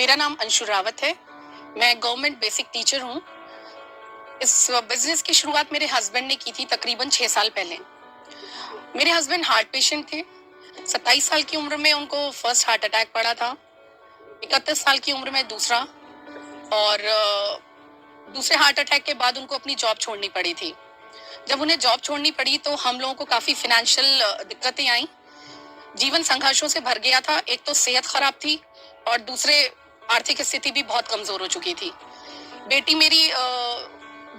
मेरा नाम अंशु रावत है। मैं गवर्नमेंट बेसिक टीचर हूँ। इस बिज़नेस की शुरुआत मेरे हस्बैंड ने की थी तकरीबन 6 साल पहले। मेरे हस्बैंड हार्ट पेशेंट थे। 27 साल की उम्र में उनको फर्स्ट हार्ट अटैक पड़ा था। 31 साल की उम्र में दूसरा, और दूसरे हार्ट अटैक के बाद उनको अपनी जॉब छोड़नी पड़ी थी। जब उन्हें जॉब छोड़नी पड़ी तो हम लोगों को काफ़ी फ़ाइनेंशियल दिक्कतें आईं। जीवन संघर्षों से भर गया था। एक तो सेहत खराब थी और दूसरे आर्थिक स्थिति भी बहुत कमज़ोर हो चुकी थी। बेटी मेरी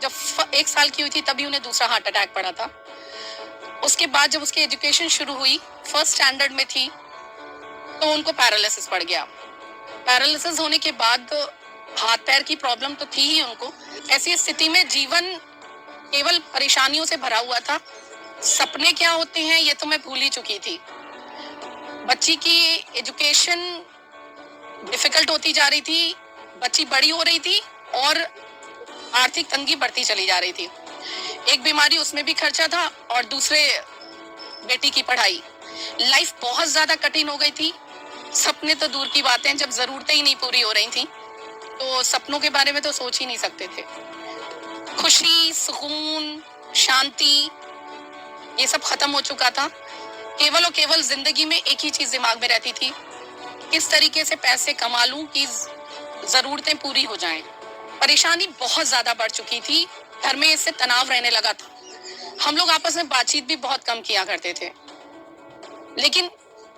जब 1 साल की हुई थी तभी उन्हें दूसरा हार्ट अटैक पड़ा था। उसके बाद जब उसकी एजुकेशन शुरू हुई, फर्स्ट स्टैंडर्ड में थी, तो उनको पैरालिसिस पड़ गया। पैरालिसिस होने के बाद हाथ पैर की प्रॉब्लम तो थी ही उनको। ऐसी स्थिति में जीवन केवल परेशानियों से भरा हुआ था। सपने क्या होते हैं ये तो मैं भूल ही चुकी थी। बच्ची की एजुकेशन डिफिकल्ट होती जा रही थी, बच्ची बड़ी हो रही थी और आर्थिक तंगी बढ़ती चली जा रही थी। एक बीमारी, उसमें भी खर्चा था, और दूसरे बेटी की पढ़ाई। लाइफ बहुत ज्यादा कठिन हो गई थी। सपने तो दूर की बातें, जब जरूरतें ही नहीं पूरी हो रही थी तो सपनों के बारे में तो सोच ही नहीं सकते थे। खुशी, सुकून, शांति, ये सब खत्म हो चुका था। केवल और केवल जिंदगी में एक ही चीज दिमाग में रहती थी, किस तरीके से पैसे कमा लूं कि जरूरतें पूरी हो जाएं। परेशानी बहुत ज्यादा बढ़ चुकी थी। घर में इससे तनाव रहने लगा था। हम लोग आपस में बातचीत भी बहुत कम किया करते थे। लेकिन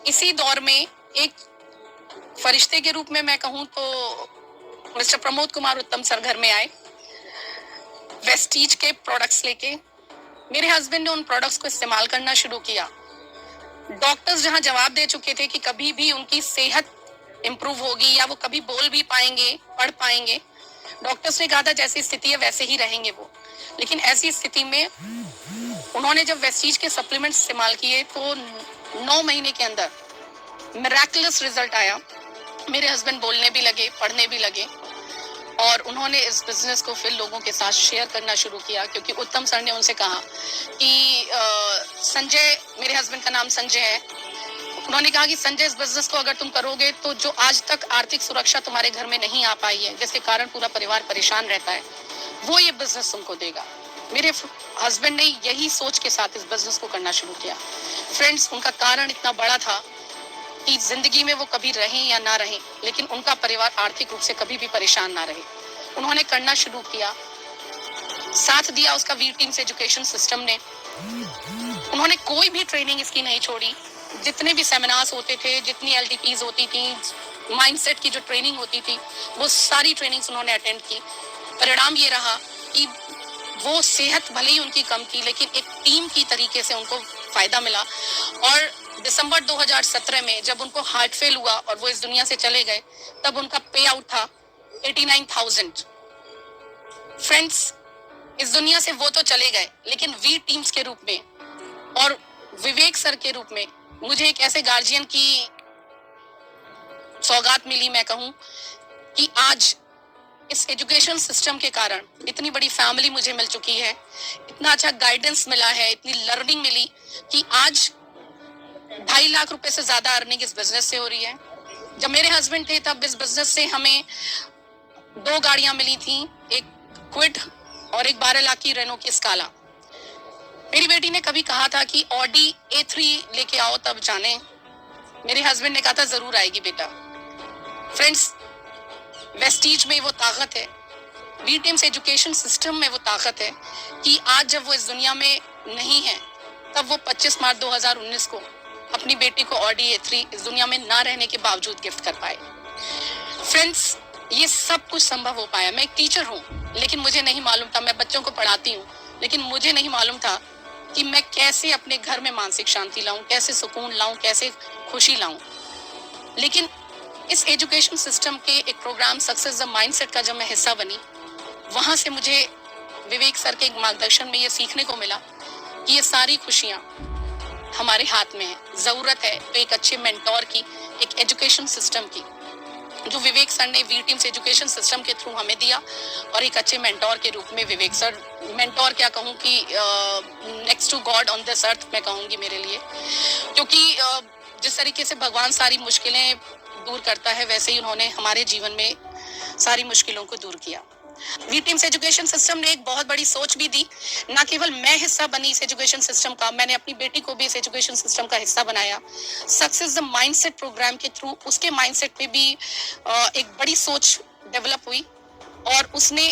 इसी दौर में एक फरिश्ते के रूप में मैं कहूं तो मिस्टर प्रमोद कुमार उत्तम सर घर में आए, वेस्टीज के प्रोडक्ट्स लेके। मेरे हस्बैंड ने उन प्रोडक्ट्स को इस्तेमाल करना शुरू किया। डॉक्टर्स जहां जवाब दे चुके थे कि कभी भी उनकी सेहत इंप्रूव होगी या वो कभी बोल भी पाएंगे, पढ़ पाएंगे, डॉक्टर्स ने कहा था जैसी स्थिति है वैसे ही रहेंगे वो। लेकिन ऐसी स्थिति में उन्होंने जब वेस्टीज के सप्लीमेंट्स इस्तेमाल किए तो 9 महीने के अंदर मिरेकलस रिजल्ट आया। मेरे हस्बैंड बोलने भी लगे, पढ़ने भी लगे, और उन्होंने इस बिजनेस को फिर लोगों के साथ शेयर करना शुरू किया। क्योंकि उत्तम सर ने उनसे कहा कि संजय, मेरे हस्बैंड का नाम संजय है, उन्होंने कहा कि संजय, इस बिजनेस को अगर तुम करोगे तो जो आज तक आर्थिक सुरक्षा तुम्हारे घर में नहीं आ पाई है, जिसके कारण पूरा परिवार परेशान रहता है, वो ये बिजनेस तुमको देगा। मेरे हस्बैंड ने यही सोच के साथ इस बिजनेस को करना शुरू किया। फ्रेंड्स, उनका कारण इतना बड़ा था कि जिंदगी में वो कभी रहें या ना रहें, लेकिन उनका परिवार आर्थिक रूप से कभी भी परेशान ना रहे। उन्होंने करना शुरू किया, साथ दिया उसका वी टीम्स एजुकेशन सिस्टम ने। उन्होंने कोई भी ट्रेनिंग इसकी नहीं छोड़ी। जितने भी सेमिनार्स होते थे, जितनी एलटीपीज होती थी, माइंडसेट की जो ट्रेनिंग होती थी, वो सारी ट्रेनिंग्स उन्होंने अटेंड की। परिणाम ये रहा कि वो सेहत भले ही उनकी कम थी, लेकिन एक टीम की तरीके से उनको फायदा मिला। और दिसंबर 2017 में जब उनको हार्ट फेल हुआ और वो इस दुनिया से चले गए, तब उनका पे आउट था 89,000। फ्रेंड्स, इस दुनिया से वो तो चले गए, लेकिन वी टीम्स के रूप में और विवेक सर के रूप में मुझे एक ऐसे गार्जियन की सौगात मिली। मैं कहूं कि आज इस एजुकेशन सिस्टम के कारण इतनी बड़ी फैमिली मुझे मिल चुकी है, इतना अच्छा गाइडेंस मिला है, इतनी लर्निंग मिली कि आज 2.5 लाख रुपए से ज्यादा अर्निंग इस बिजनेस से हो रही है। जब मेरे हस्बैंड थे तब इस बिजनेस से हमें 2 गाड़ियां मिली थी, एक क्विड और एक 12 लाख की रेनो की स्काला। मेरी बेटी ने कभी कहा था कि ऑडी A3 लेके आओ तब जाने। मेरे हस्बैंड ने कहा था जरूर आएगी बेटा। फ्रेंड्स, वेस्टीज में वो ताकत है, वी टीम्स एजुकेशन सिस्टम में वो ताकत है कि आज जब वो इस दुनिया में नहीं है, तब वो 25 मार्च 2019 को अपनी बेटी को ऑडी A3 इस दुनिया में ना रहने के बावजूद गिफ्ट कर पाए। फ्रेंड्स, ये सब कुछ संभव हो पाया। मैं एक टीचर हूँ, लेकिन मुझे नहीं मालूम था, मैं बच्चों को पढ़ाती हूँ, लेकिन मुझे नहीं मालूम था कि मैं कैसे अपने घर में मानसिक शांति लाऊं, कैसे सुकून लाऊं, कैसे खुशी लाऊं। लेकिन इस एजुकेशन सिस्टम के एक प्रोग्राम सक्सेस द माइंडसेट का जब मैं हिस्सा बनी, वहां से मुझे विवेक सर के मार्गदर्शन में ये सीखने को मिला कि ये सारी खुशियां हमारे हाथ में है। जरूरत है तो एक अच्छे मेंटोर की, एक एजुकेशन सिस्टम की, जो विवेक सर ने वी टीम्स एजुकेशन सिस्टम के थ्रू हमें दिया। और एक अच्छे मेंटोर के रूप में विवेक सर, मेंटोर क्या कहूँ कि next to God on this earth मैं कहूँगी मेरे लिए। क्योंकि जिस तरीके से भगवान सारी मुश्किलें दूर करता है, वैसे ही उन्होंने हमारे जीवन में सारी मुश्किलों को दूर किया। वी टीम्स एजुकेशन सिस्टम ने एक बहुत बड़ी सोच भी दी। ना केवल मैं हिस्सा बनी इस एजुकेशन सिस्टम का, मैंने अपनी बेटी को भी इस एजुकेशन सिस्टम का हिस्सा बनाया। सक्सेस द माइंडसेट प्रोग्राम के थ्रू उसके माइंडसेट पे भी एक बड़ी सोच डेवलप हुई और उसने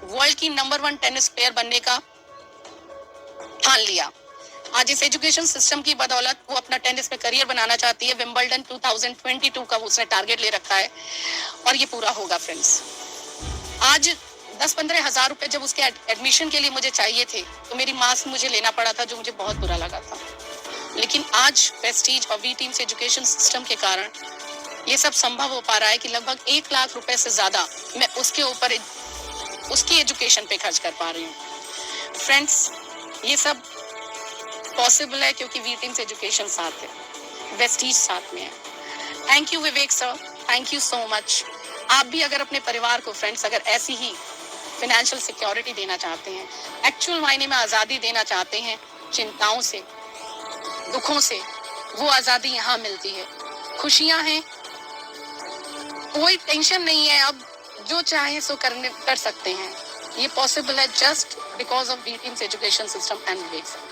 वर्ल्ड की नंबर 1 टेनिस प्लेयर बनने का ठान लिया। आज इस एजुकेशन सिस्टम की बदौलत वो अपना टेनिस में करियर बनाना चाहती है। विंबलडन 2022 का उसने टारगेट ले रखा है और ये पूरा होगा फ्रेंड्स। आज 10-15 हजार रुपए जब उसके एडमिशन के लिए मुझे चाहिए थे तो मेरी माँ से मुझे लेना पड़ा था, जो मुझे बहुत बुरा लगा था। लेकिन आज प्रेस्टीज और वी टीम्स एजुकेशन सिस्टम के कारण ये सब संभव हो पा रहा है कि लगभग 1 लाख रुपए से ज्यादा मैं उसके ऊपर उसकी एजुकेशन पे खर्च कर पा रही हूँ। फ्रेंड्स, ये सब पॉसिबल है क्योंकि वी टीम्स एजुकेशन साथ है, वेस्टीज साथ में है। Thank you Vivek sir, thank you so much. आप भी अगर अपने परिवार को फ्रेंड्स अगर ऐसी ही फाइनेंशियल सिक्योरिटी देना चाहते हैं, एक्चुअल मायने में आज़ादी देना चाहते हैं चिंताओं से, दुखों से, वो आज़ादी यहाँ मिलती है। खुशियाँ हैं, कोई टेंशन नहीं है, अब जो चाहे सो कर सकते हैं। ये पॉसिबल है just because of V teams education system and Vivek sir.